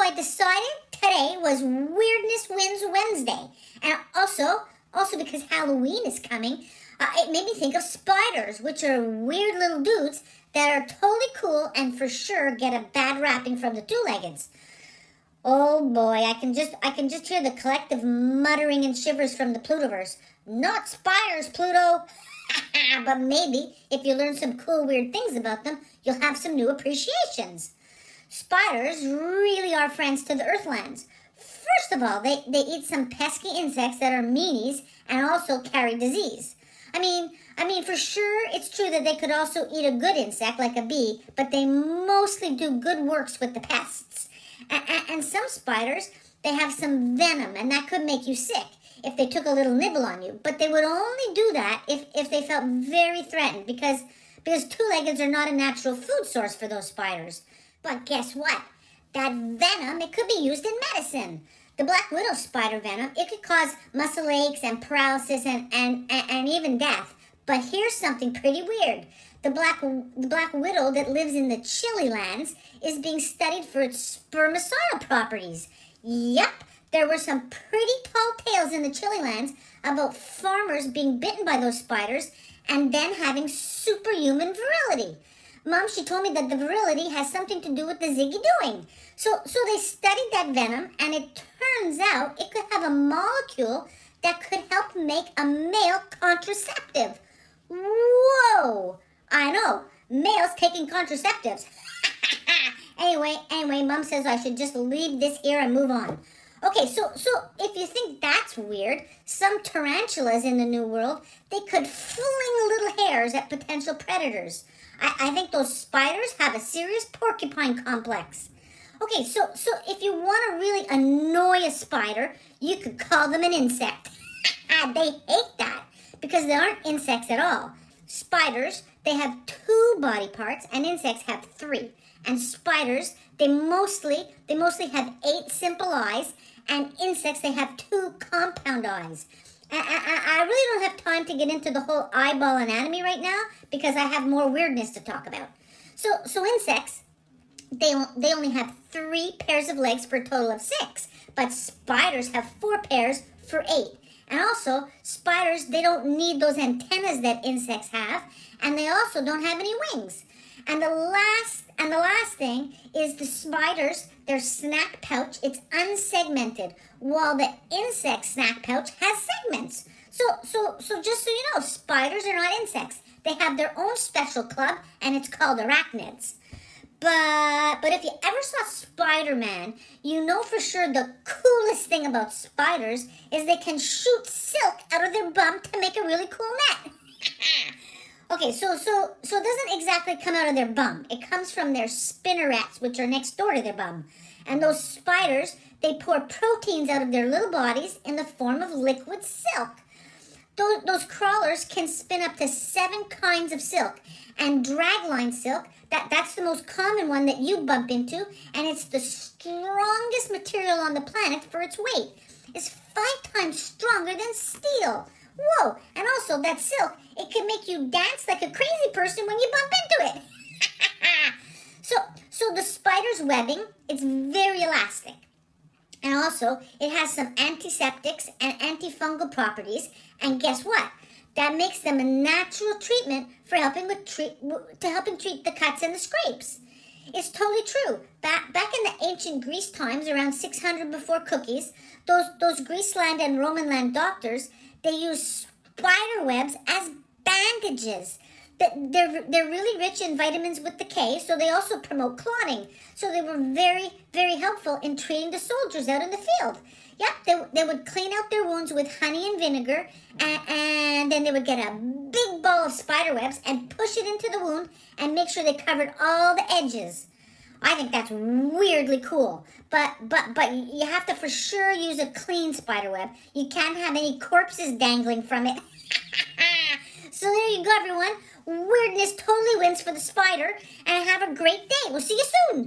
I decided today was Weirdness Wins Wednesday. And also because Halloween is coming, it made me think of spiders, which are weird little dudes that are totally cool and for sure get a bad rapping from the two-leggeds. Oh boy, I can just hear the collective muttering and shivers from the Plutoverse. Not spiders, Pluto! But maybe if you learn some cool weird things about them, you'll have some new appreciations. Spiders really are friends to the earthlands. First of all, they eat some pesky insects that are meanies and also carry disease. I mean, for sure, it's true that they could also eat a good insect like a bee, but they mostly do good works with the pests. And some spiders, they have some venom, and that could make you sick if they took a little nibble on you. But they would only do that if they felt very threatened, because two-leggeds are not a natural food source for those spiders. But guess what? That venom, it could be used in medicine. The black widow spider venom, it could cause muscle aches and paralysis and even death. But here's something pretty weird. The black widow that lives in the chilly lands is being studied for its spermicidal properties. Yep, there were some pretty tall tales in the chilly lands about farmers being bitten by those spiders and then having superhuman virility. Mom, she told me that the virility has something to do with the ziggy doing. So they studied that venom, and it turns out it could have a molecule that could help make a male contraceptive. Whoa! I know, males taking contraceptives. Anyway, Mom says I should just leave this here and move on. Okay, so if you think that's weird, some tarantulas in the New World, they could fling little hairs at potential predators. I think those spiders have a serious porcupine complex. Okay, so if you want to really annoy a spider, you could call them an insect. They hate that because they aren't insects at all. Spiders, they have 2 body parts and insects have 3. And spiders, they mostly have 8 simple eyes, and insects, they have 2 compound eyes. I really don't have time to get into the whole eyeball anatomy right now because I have more weirdness to talk about. So insects, they only have 3 pairs of legs for a total of 6, but spiders have 4 pairs for 8. And also, spiders, they don't need those antennas that insects have, and they also don't have any wings. And the last thing is the spiders, their snack pouch, it's unsegmented, while the insect snack pouch has segments. So just so you know, spiders are not insects. They have their own special club, and it's called arachnids. But if you ever saw Spider-Man, you know for sure the coolest thing about spiders is they can shoot silk out of their bum to make a really cool net. Okay, so it doesn't exactly come out of their bum. It comes from their spinnerets, which are next door to their bum. And those spiders, they pour proteins out of their little bodies in the form of liquid silk. Those crawlers can spin up to 7 kinds of silk. And dragline silk, that's the most common one that you bump into, and it's the strongest material on the planet for its weight. It's 5 times stronger than steel. Whoa, and also that silk, it can make you dance like a crazy person when you bump into it. So the spider's webbing, it's very elastic. And also, it has some antiseptics and antifungal properties, and guess what? That makes them a natural treatment for helping treat the cuts and the scrapes. It's totally true. Back in the ancient Greece times, around 600 before cookies, those Greeceland and Roman land doctors, they used spider webs as bandages. They're really rich in vitamins with the K, so they also promote clotting. So they were very, very helpful in treating the soldiers out in the field. Yep, they would clean out their wounds with honey and vinegar, and then they would get a big ball of spider webs and push it into the wound and make sure they covered all the edges. I think that's weirdly cool, but you have to for sure use a clean spider web. You can't have any corpses dangling from it. So there you go, everyone. Weirdness totally wins for the spider, and have a great day. We'll see you soon.